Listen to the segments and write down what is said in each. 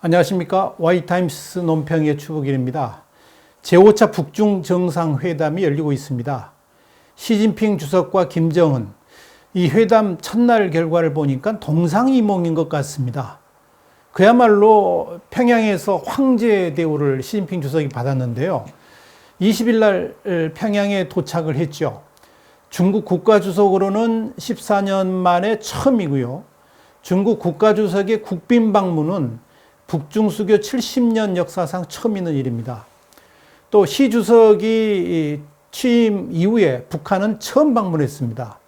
안녕하십니까. Y타임스 논평의 추복일입니다. 제5차 북중 정상회담이 열리고 있습니다. 시진핑 주석과 김정은, 이 회담 첫날 결과를 보니까 동상이몽인 것 같습니다. 그야말로 평양에서 황제 대우를 시진핑 주석이 받았는데요. 20일 날 평양에 도착을 했죠. 중국 국가주석으로는 14년 만에 처음이고요. 중국 국가주석의 국빈 방문은 북중 수교 70년 역사상 처음 있는 일입니다. 또 시 주석이 취임 이후에 북한은 처음 방문했습니다.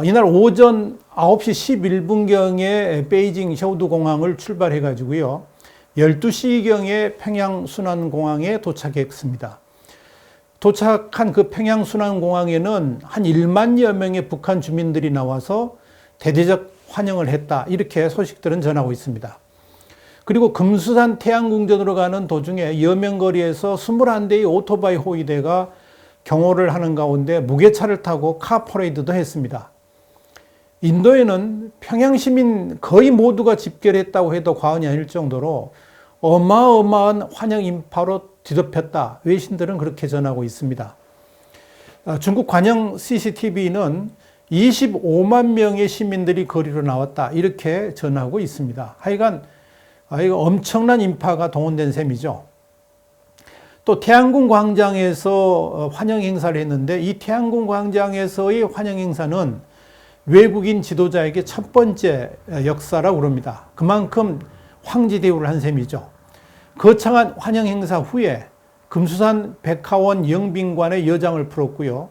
이날 오전 9시 11분경에 베이징 셔우두 공항을 출발해 가지고요. 12시경에 평양 순환공항에 도착했습니다. 도착한 그 평양 순환공항에는 한 1만여 명의 북한 주민들이 나와서 대대적 환영을 했다. 이렇게 소식들은 전하고 있습니다. 그리고 금수산 태양궁전으로 가는 도중에 여명거리에서 21대의 오토바이 호위대가 경호를 하는 가운데 무게차를 타고 카 퍼레이드도 했습니다. 인도에는 평양 시민 거의 모두가 집결했다고 해도 과언이 아닐 정도로 어마어마한 환영 인파로 뒤덮였다. 외신들은 그렇게 전하고 있습니다. 중국 관영 CCTV는 25만 명의 시민들이 거리로 나왔다. 이렇게 전하고 있습니다. 하여간 이거 엄청난 인파가 동원된 셈이죠. 또 태양궁 광장에서 환영 행사를 했는데 이 태양궁 광장에서의 환영 행사는 외국인 지도자에게 첫 번째 역사라고 그럽니다. 그만큼 황제 대우를 한 셈이죠. 거창한 환영 행사 후에 금수산 백화원 영빈관에 여장을 풀었고요.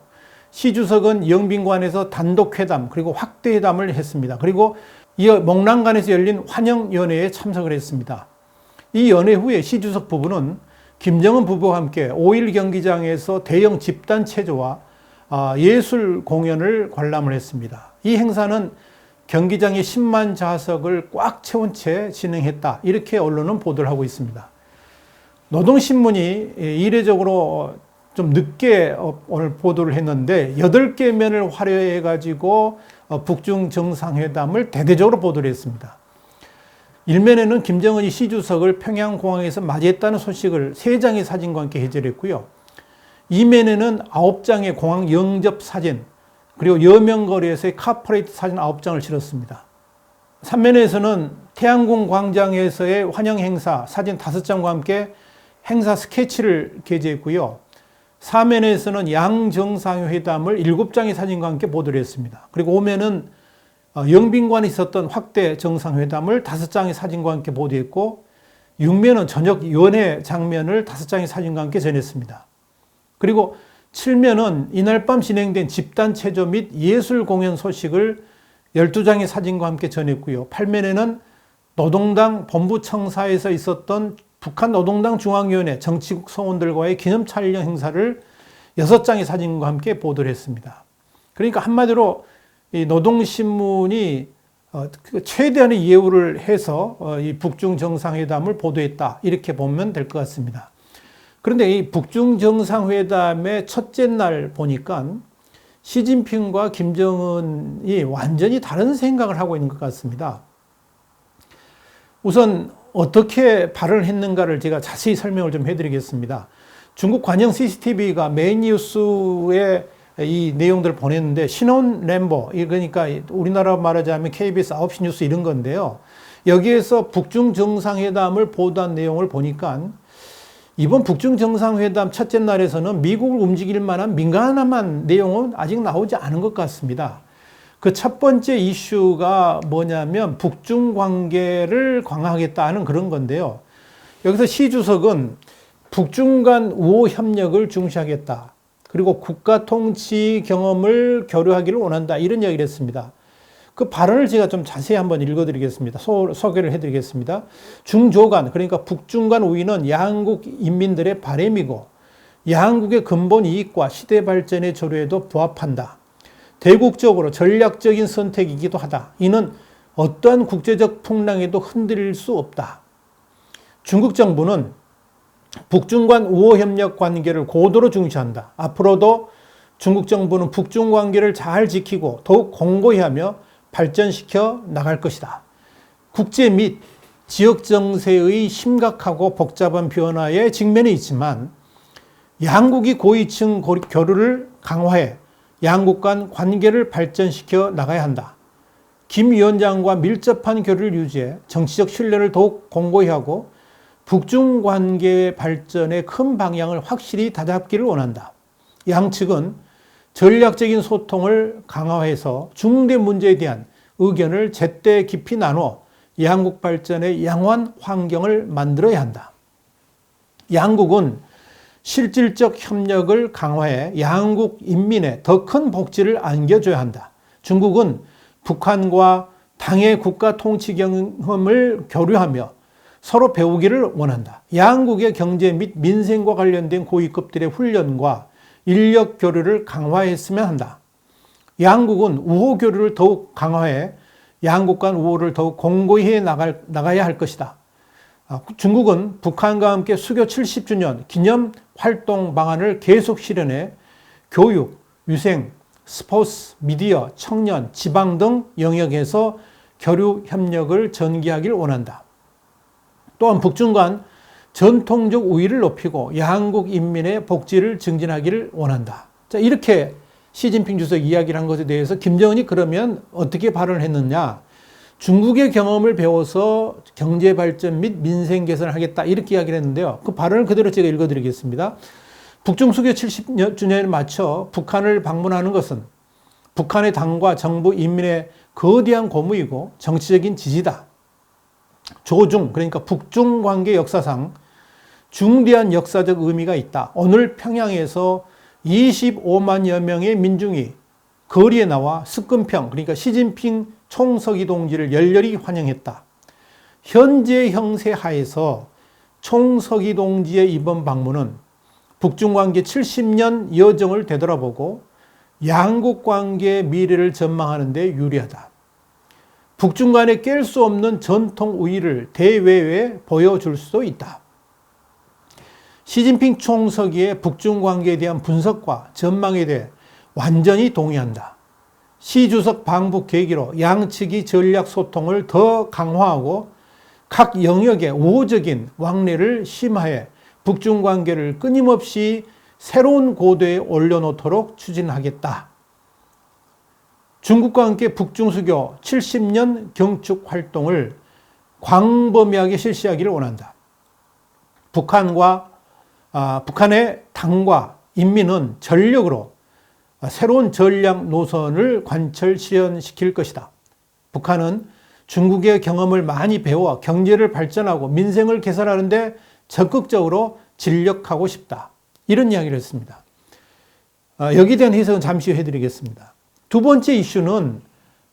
시 주석은 영빈관에서 단독 회담 그리고 확대 회담을 했습니다. 그리고 이어 목란간에서 열린 환영연회에 참석을 했습니다. 이 연회 후에 시 주석 부부는 김정은 부부와 함께 5.1 경기장에서 대형 집단 체조와 예술 공연을 관람을 했습니다. 이 행사는 경기장의 10만 좌석을 꽉 채운 채 진행했다. 이렇게 언론은 보도를 하고 있습니다. 노동신문이 이례적으로 좀 늦게 오늘 보도를 했는데 8개 면을 활용해 가지고 북중 정상회담을 대대적으로 보도를 했습니다. 1면에는 김정은이 시 주석을 평양공항에서 맞이했다는 소식을 3장의 사진과 함께 해설했고요. 2면에는 9장의 공항 영접 사진, 그리고 여명거리에서의 카퍼레이트 사진 9장을 실었습니다. 3면에서는 태양궁 광장에서의 환영 행사 사진 5장과 함께 행사 스케치를 게재했고요. 4면에서는 양정상회담을 7장의 사진과 함께 보도를 했습니다. 그리고 5면은 영빈관에 있었던 확대 정상회담을 5장의 사진과 함께 보도했고 6면은 저녁 연회 장면을 5장의 사진과 함께 전했습니다. 그리고 7면은 이날 밤 진행된 집단 체조 및 예술 공연 소식을 12장의 사진과 함께 전했고요. 8면에는 노동당 본부청사에서 있었던 북한 노동당 중앙위원회 정치국 성원들과의 기념 촬영 행사를 6장의 사진과 함께 보도를 했습니다. 그러니까 한마디로 이 노동신문이 최대한의 예우를 해서 이 북중 정상회담을 보도했다. 이렇게 보면 될 것 같습니다. 그런데 이 북중 정상회담의 첫째 날 보니까 시진핑과 김정은이 완전히 다른 생각을 하고 있는 것 같습니다. 우선 어떻게 발언을 했는가를 제가 자세히 설명을 좀 해드리겠습니다. 중국 관영 CCTV가 메인 뉴스에 이 내용들을 보냈는데 신혼 램보, 그러니까 우리나라 말하자면 KBS 9시 뉴스 이런 건데요. 여기에서 북중 정상회담을 보도한 내용을 보니까 이번 북중 정상회담 첫째 날에서는 미국을 움직일 만한 민감한 내용은 아직 나오지 않은 것 같습니다. 그 첫 번째 이슈가 뭐냐면 북중 관계를 강화하겠다는 그런 건데요. 여기서 시 주석은 북중 간 우호 협력을 중시하겠다. 그리고 국가 통치 경험을 교류하기를 원한다. 이런 이야기를 했습니다. 그 발언을 제가 좀 자세히 한번 읽어드리겠습니다. 소개를 해드리겠습니다. 중조간, 그러니까 북중 간 우위는 양국 인민들의 바람이고 양국의 근본 이익과 시대 발전의 조류에도 부합한다. 대국적으로 전략적인 선택이기도 하다. 이는 어떠한 국제적 풍랑에도 흔들릴 수 없다. 중국 정부는 북중 간 우호 협력 관계를 고도로 중시한다. 앞으로도 중국 정부는 북중 관계를 잘 지키고 더욱 공고히 하며 발전시켜 나갈 것이다. 국제 및 지역 정세의 심각하고 복잡한 변화에 직면해 있지만 양국이 고위층 교류를 강화해 양국 간 관계를 발전시켜 나가야 한다. 김 위원장과 밀접한 교류를 유지해 정치적 신뢰를 더욱 공고히 하고 북중 관계 발전의 큰 방향을 확실히 다잡기를 원한다. 양측은 전략적인 소통을 강화해서 중대 문제에 대한 의견을 제때 깊이 나눠 양국 발전의 양호한 환경을 만들어야 한다. 양국은 실질적 협력을 강화해 양국 인민의 더 큰 복지를 안겨줘야 한다. 중국은 북한과 당의 국가 통치 경험을 교류하며 서로 배우기를 원한다. 양국의 경제 및 민생과 관련된 고위급들의 훈련과 인력 교류를 강화했으면 한다. 양국은 우호 교류를 더욱 강화해 양국 간 우호를 더욱 공고히 해 나가야 할 것이다. 중국은 북한과 함께 수교 70주년 기념 활동 방안을 계속 실현해 교육, 위생, 스포츠, 미디어, 청년, 지방 등 영역에서 교류 협력을 전개하길 원한다. 또한 북중 간 전통적 우위를 높이고 양국 인민의 복지를 증진하기를 원한다. 자, 이렇게 시진핑 주석이 이야기를 한 것에 대해서 김정은이 그러면 어떻게 발언을 했느냐? 중국의 경험을 배워서 경제 발전 및 민생 개선을 하겠다 이렇게 이야기를 했는데요. 그 발언을 그대로 제가 읽어드리겠습니다. 북중 수교 70주년에 맞춰 북한을 방문하는 것은 북한의 당과 정부 인민의 거대한 고무이고 정치적인 지지다. 조중, 그러니까 북중 관계 역사상 중대한 역사적 의미가 있다. 오늘 평양에서 25만여 명의 민중이 거리에 나와 스끈평, 그러니까 시진핑 총서기 동지를 열렬히 환영했다. 현재 형세 하에서 총서기 동지의 이번 방문은 북중 관계 70년 여정을 되돌아보고 양국 관계의 미래를 전망하는 데 유리하다. 북중 간에 깰 수 없는 전통 우위를 대외에 보여줄 수도 있다. 시진핑 총서기의 북중 관계에 대한 분석과 전망에 대해 완전히 동의한다. 시 주석 방북 계기로 양측이 전략 소통을 더 강화하고 각 영역의 우호적인 왕래를 심화해 북중 관계를 끊임없이 새로운 고도에 올려놓도록 추진하겠다. 중국과 함께 북중 수교 70년 경축 활동을 광범위하게 실시하기를 원한다. 북한의 당과 인민은 전력으로 새로운 전략 노선을 관철 실현시킬 것이다. 북한은 중국의 경험을 많이 배워 경제를 발전하고 민생을 개선하는 데 적극적으로 진력하고 싶다. 이런 이야기를 했습니다. 여기에 대한 해석은 잠시 후 해드리겠습니다. 두 번째 이슈는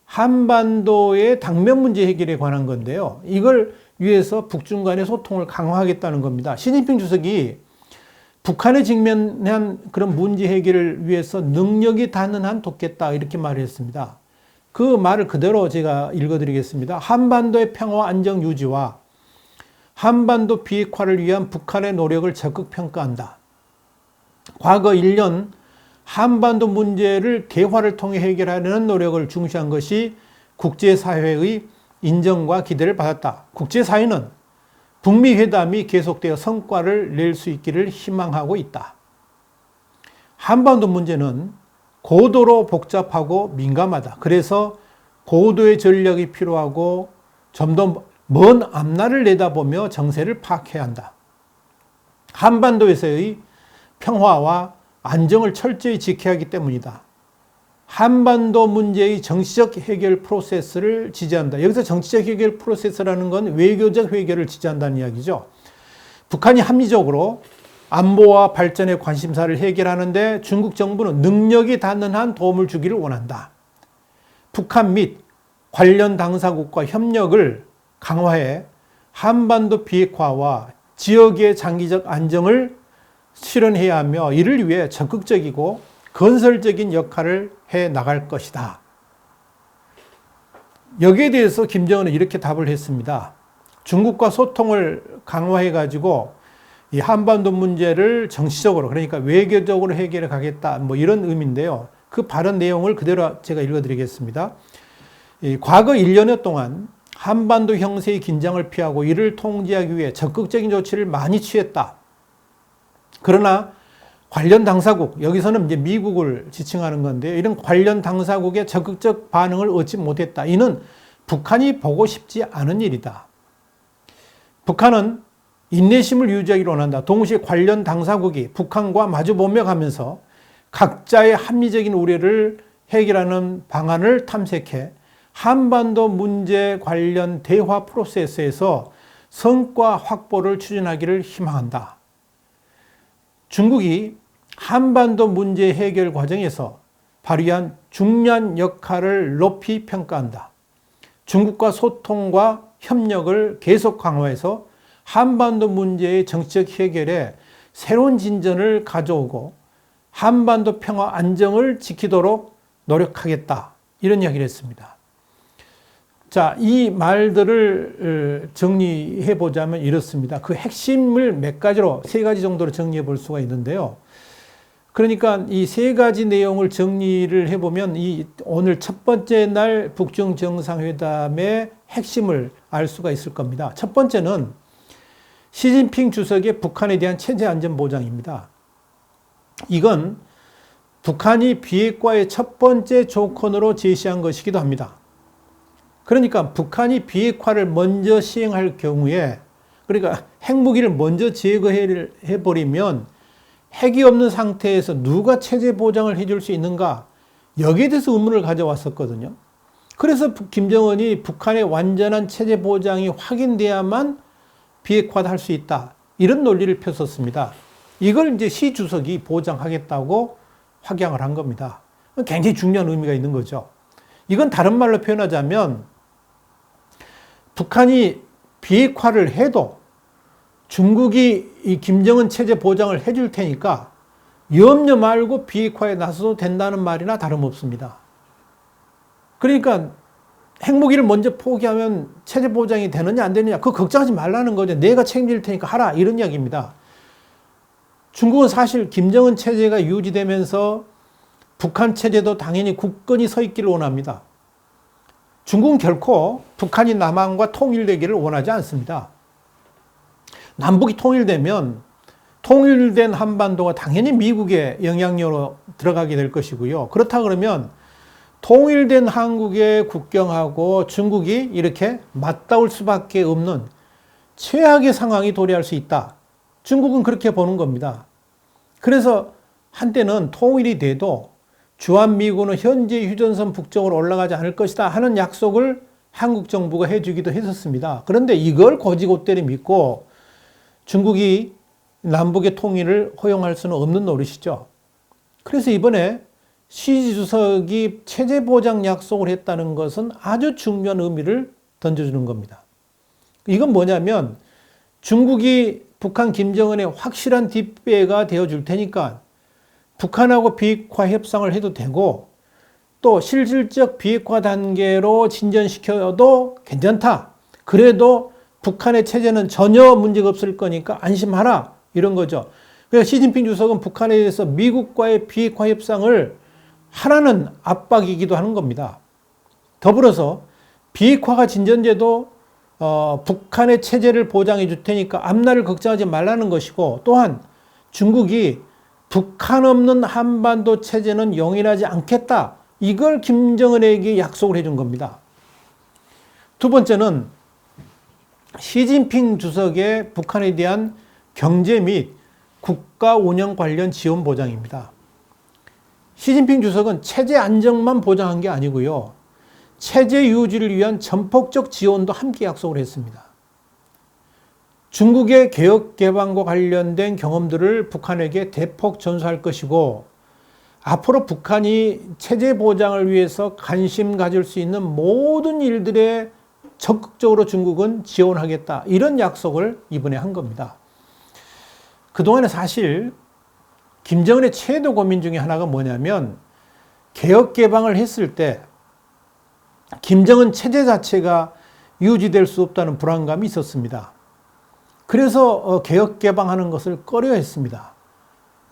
한반도의 당면 문제 해결에 관한 건데요. 이걸 위해서 북중 간의 소통을 강화하겠다는 겁니다. 시진핑 주석이 북한에 직면한 그런 문제 해결을 위해서 능력이 닿는 한 돕겠다 이렇게 말을 했습니다. 그 말을 그대로 제가 읽어드리겠습니다. 한반도의 평화 안정 유지와 한반도 비핵화를 위한 북한의 노력을 적극 평가한다. 과거 1년 한반도 문제를 대화를 통해 해결하려는 노력을 중시한 것이 국제사회의 인정과 기대를 받았다. 국제사회는 북미 회담이 계속되어 성과를 낼 수 있기를 희망하고 있다. 한반도 문제는 고도로 복잡하고 민감하다. 그래서 고도의 전략이 필요하고 좀 더 먼 앞날을 내다보며 정세를 파악해야 한다. 한반도에서의 평화와 안정을 철저히 지켜야 하기 때문이다. 한반도 문제의 정치적 해결 프로세스를 지지한다. 여기서 정치적 해결 프로세스라는 건 외교적 해결을 지지한다는 이야기죠. 북한이 합리적으로 안보와 발전의 관심사를 해결하는데 중국 정부는 능력이 닿는 한 도움을 주기를 원한다. 북한 및 관련 당사국과 협력을 강화해 한반도 비핵화와 지역의 장기적 안정을 실현해야 하며 이를 위해 적극적이고 건설적인 역할을 해 나갈 것이다. 여기에 대해서 김정은은 이렇게 답을 했습니다. 중국과 소통을 강화해 가지고 이 한반도 문제를 정치적으로 그러니까 외교적으로 해결해 가겠다 뭐 이런 의미인데요. 그 발언 내용을 그대로 제가 읽어드리겠습니다. 과거 1년여 동안 한반도 형세의 긴장을 피하고 이를 통제하기 위해 적극적인 조치를 많이 취했다. 그러나 관련 당사국, 여기서는 이제 미국을 지칭하는 건데, 이런 관련 당사국의 적극적 반응을 얻지 못했다. 이는 북한이 보고 싶지 않은 일이다. 북한은 인내심을 유지하기를 원한다. 동시에 관련 당사국이 북한과 마주보며 가면서 각자의 합리적인 우려를 해결하는 방안을 탐색해 한반도 문제 관련 대화 프로세스에서 성과 확보를 추진하기를 희망한다. 중국이 한반도 문제 해결 과정에서 발휘한 중요한 역할을 높이 평가한다. 중국과 소통과 협력을 계속 강화해서 한반도 문제의 정치적 해결에 새로운 진전을 가져오고 한반도 평화 안정을 지키도록 노력하겠다. 이런 이야기를 했습니다. 자, 이 말들을 정리해 보자면 이렇습니다. 그 핵심을 몇 가지로, 세 가지 정도로 정리해 볼 수가 있는데요. 그러니까 이 세 가지 내용을 정리를 해보면 오늘 첫 번째 날 북중 정상회담의 핵심을 알 수가 있을 겁니다. 첫 번째는 시진핑 주석의 북한에 대한 체제 안전 보장입니다. 이건 북한이 비핵화의 첫 번째 조건으로 제시한 것이기도 합니다. 그러니까 북한이 비핵화를 먼저 시행할 경우에, 그러니까 핵무기를 먼저 제거해버리면 핵이 없는 상태에서 누가 체제 보장을 해줄 수 있는가, 여기에 대해서 의문을 가져왔었거든요. 그래서 김정은이 북한의 완전한 체제 보장이 확인돼야만 비핵화도 할 수 있다, 이런 논리를 폈었습니다. 이걸 이제 시 주석이 보장하겠다고 확양을 한 겁니다. 굉장히 중요한 의미가 있는 거죠. 이건 다른 말로 표현하자면 북한이 비핵화를 해도 중국이 이 김정은 체제 보장을 해줄 테니까 염려 말고 비핵화에 나서도 된다는 말이나 다름없습니다. 그러니까 핵무기를 먼저 포기하면 체제 보장이 되느냐 안 되느냐, 그거 걱정하지 말라는 거죠. 내가 책임질 테니까 하라, 이런 이야기입니다. 중국은 사실 김정은 체제가 유지되면서 북한 체제도 당연히 굳건히 서 있기를 원합니다. 중국은 결코 북한이 남한과 통일되기를 원하지 않습니다. 남북이 통일되면 통일된 한반도가 당연히 미국의 영향력으로 들어가게 될 것이고요. 그렇다 그러면 통일된 한국의 국경하고 중국이 이렇게 맞닿을 수밖에 없는 최악의 상황이 도래할 수 있다. 중국은 그렇게 보는 겁니다. 그래서 한때는 통일이 돼도 주한미군은 현재 휴전선 북쪽으로 올라가지 않을 것이다 하는 약속을 한국 정부가 해주기도 했었습니다. 그런데 이걸 곧이곧대로 믿고 중국이 남북의 통일을 허용할 수는 없는 노릇이죠. 그래서 이번에 시 주석이 체제 보장 약속을 했다는 것은 아주 중요한 의미를 던져주는 겁니다. 이건 뭐냐면 중국이 북한 김정은의 확실한 뒷배가 되어줄 테니까 북한하고 비핵화 협상을 해도 되고 또 실질적 비핵화 단계로 진전시켜도 괜찮다. 그래도 북한의 체제는 전혀 문제가 없을 거니까 안심하라, 이런 거죠. 그래서 시진핑 주석은 북한에 대해서 미국과의 비핵화 협상을 하라는 압박이기도 하는 겁니다. 더불어서 비핵화가 진전돼도 북한의 체제를 보장해 줄 테니까 앞날을 걱정하지 말라는 것이고, 또한 중국이 북한 없는 한반도 체제는 용인하지 않겠다, 이걸 김정은에게 약속을 해준 겁니다. 두 번째는 시진핑 주석의 북한에 대한 경제 및 국가 운영 관련 지원 보장입니다. 시진핑 주석은 체제 안정만 보장한 게 아니고요, 체제 유지를 위한 전폭적 지원도 함께 약속을 했습니다. 중국의 개혁 개방과 관련된 경험들을 북한에게 대폭 전수할 것이고, 앞으로 북한이 체제 보장을 위해서 관심 가질 수 있는 모든 일들에 적극적으로 중국은 지원하겠다, 이런 약속을 이번에 한 겁니다. 그동안에 사실 김정은의 최대 고민 중에 하나가 뭐냐면, 개혁 개방을 했을 때 김정은 체제 자체가 유지될 수 없다는 불안감이 있었습니다. 그래서 개혁 개방하는 것을 꺼려했습니다.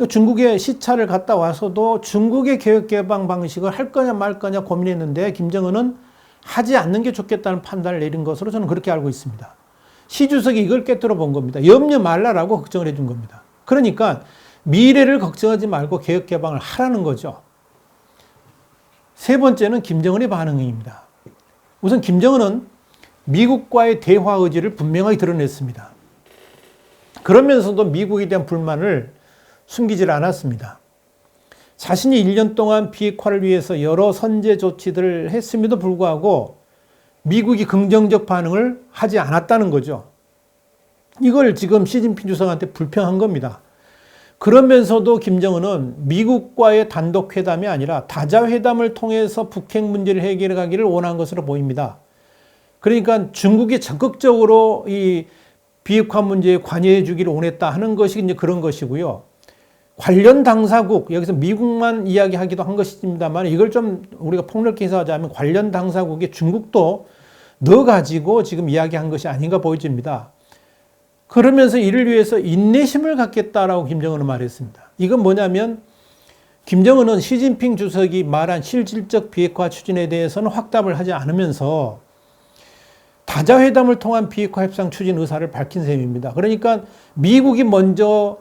중국에 시차를 갔다 와서도 중국의 개혁 개방 방식을 할 거냐 말 거냐 고민했는데 김정은은 하지 않는 게 좋겠다는 판단을 내린 것으로 저는 그렇게 알고 있습니다. 시 주석이 이걸 꿰뚫어 본 겁니다. 염려 말라라고 걱정을 해준 겁니다. 그러니까 미래를 걱정하지 말고 개혁 개방을 하라는 거죠. 세 번째는 김정은의 반응입니다. 우선 김정은은 미국과의 대화 의지를 분명하게 드러냈습니다. 그러면서도 미국에 대한 불만을 숨기질 않았습니다. 자신이 1년 동안 비핵화를 위해서 여러 선제 조치들을 했음에도 불구하고 미국이 긍정적 반응을 하지 않았다는 거죠. 이걸 지금 시진핑 주석한테 불평한 겁니다. 그러면서도 김정은은 미국과의 단독 회담이 아니라 다자 회담을 통해서 북핵 문제를 해결해 가기를 원한 것으로 보입니다. 그러니까 중국이 적극적으로 이 비핵화 문제에 관여해 주기를 원했다 하는 것이 이제 그런 것이고요. 관련 당사국, 여기서 미국만 이야기하기도 한 것입니다만 이걸 좀 우리가 폭넓게 해석하자면 관련 당사국에 중국도 넣어가지고 지금 이야기한 것이 아닌가 보여집니다. 그러면서 이를 위해서 인내심을 갖겠다라고 김정은은 말했습니다. 이건 뭐냐면 김정은은 시진핑 주석이 말한 실질적 비핵화 추진에 대해서는 확답을 하지 않으면서 다자회담을 통한 비핵화 협상 추진 의사를 밝힌 셈입니다. 그러니까 미국이 먼저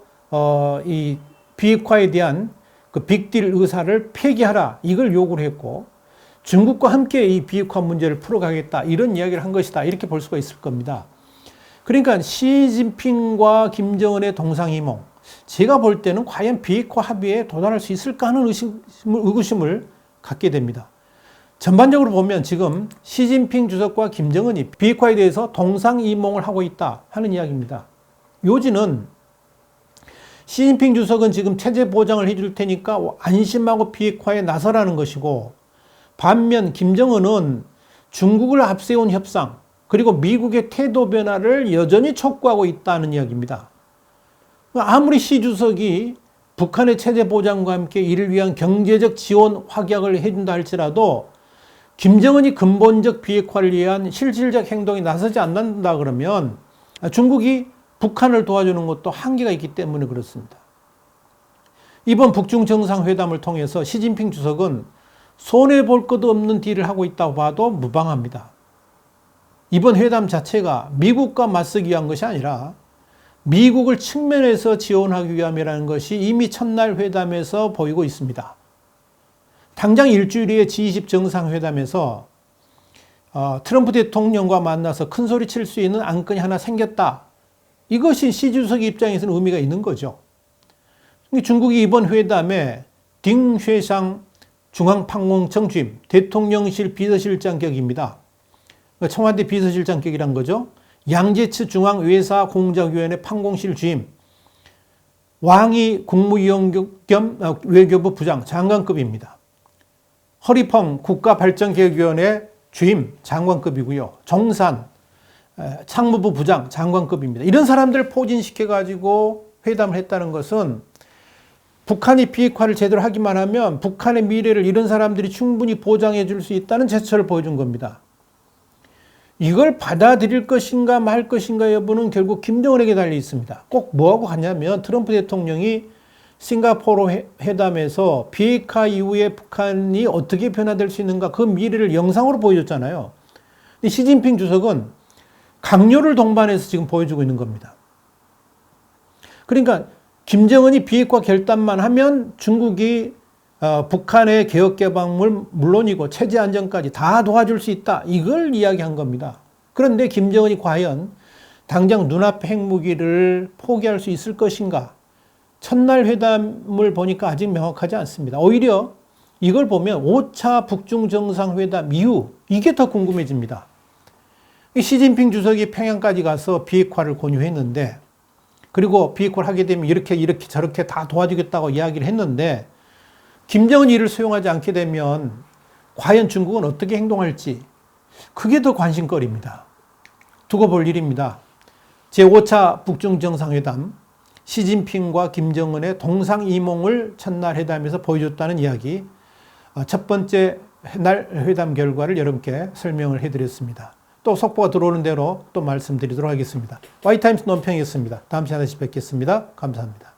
이 비핵화에 대한 그 빅딜 의사를 폐기하라 이걸 요구를 했고 중국과 함께 이 비핵화 문제를 풀어가겠다 이런 이야기를 한 것이다 이렇게 볼 수가 있을 겁니다. 그러니까 시진핑과 김정은의 동상이몽 제가 볼 때는 과연 비핵화 합의에 도달할 수 있을까 하는 의구심을 갖게 됩니다. 전반적으로 보면 지금 시진핑 주석과 김정은이 비핵화에 대해서 동상이몽을 하고 있다 하는 이야기입니다. 요지는 시진핑 주석은 지금 체제 보장을 해줄 테니까 안심하고 비핵화에 나서라는 것이고 반면 김정은은 중국을 앞세운 협상 그리고 미국의 태도 변화를 여전히 촉구하고 있다는 이야기입니다. 아무리 시 주석이 북한의 체제 보장과 함께 이를 위한 경제적 지원 확약을 해준다 할지라도 김정은이 근본적 비핵화를 위한 실질적 행동에 나서지 않는다 그러면 중국이 북한을 도와주는 것도 한계가 있기 때문에 그렇습니다. 이번 북중 정상회담을 통해서 시진핑 주석은 손해볼 것도 없는 딜을 하고 있다고 봐도 무방합니다. 이번 회담 자체가 미국과 맞서기 위한 것이 아니라 미국을 측면에서 지원하기 위함이라는 것이 이미 첫날 회담에서 보이고 있습니다. 당장 일주일 후에 G20 정상회담에서 트럼프 대통령과 만나서 큰 소리 칠 수 있는 안건이 하나 생겼다. 이것이 시 주석 입장에서는 의미가 있는 거죠. 중국이 이번 회담에 딩쉐상 중앙판공청 주임, 대통령실 비서실장격입니다. 청와대 비서실장격이란 거죠. 양재츠 중앙외사공작위원회 판공실 주임, 왕이 국무위원 겸 외교부 부장, 장관급입니다. 허리펑 국가발전계획위원회 주임, 장관급이고요. 정산, 상무부 부장, 장관급입니다. 이런 사람들 포진시켜가지고 회담을 했다는 것은 북한이 비핵화를 제대로 하기만 하면 북한의 미래를 이런 사람들이 충분히 보장해 줄 수 있다는 제스처를 보여준 겁니다. 이걸 받아들일 것인가 말 것인가 여부는 결국 김정은에게 달려 있습니다. 꼭 뭐하고 갔냐면 트럼프 대통령이 싱가포르 회담에서 비핵화 이후에 북한이 어떻게 변화될 수 있는가 그 미래를 영상으로 보여줬잖아요. 근데 시진핑 주석은 강요를 동반해서 지금 보여주고 있는 겁니다. 그러니까 김정은이 비핵화 결단만 하면 중국이 북한의 개혁개방을 물론이고 체제 안정까지 다 도와줄 수 있다. 이걸 이야기한 겁니다. 그런데 김정은이 과연 당장 눈앞의 핵무기를 포기할 수 있을 것인가? 첫날 회담을 보니까 아직 명확하지 않습니다. 오히려 이걸 보면 5차 북중 정상회담 이후 이게 더 궁금해집니다. 시진핑 주석이 평양까지 가서 비핵화를 권유했는데 그리고 비핵화를 하게 되면 이렇게 저렇게 다 도와주겠다고 이야기를 했는데 김정은이 이를 수용하지 않게 되면 과연 중국은 어떻게 행동할지 그게 더 관심거리입니다. 두고 볼 일입니다. 제5차 북중 정상회담 시진핑과 김정은의 동상이몽을 첫날 회담에서 보여줬다는 이야기 첫 번째 날 회담 결과를 여러분께 설명을 해드렸습니다. 또 속보가 들어오는 대로 또 말씀드리도록 하겠습니다. Y타임스 논평이었습니다. 다음 시간에 다시 뵙겠습니다. 감사합니다.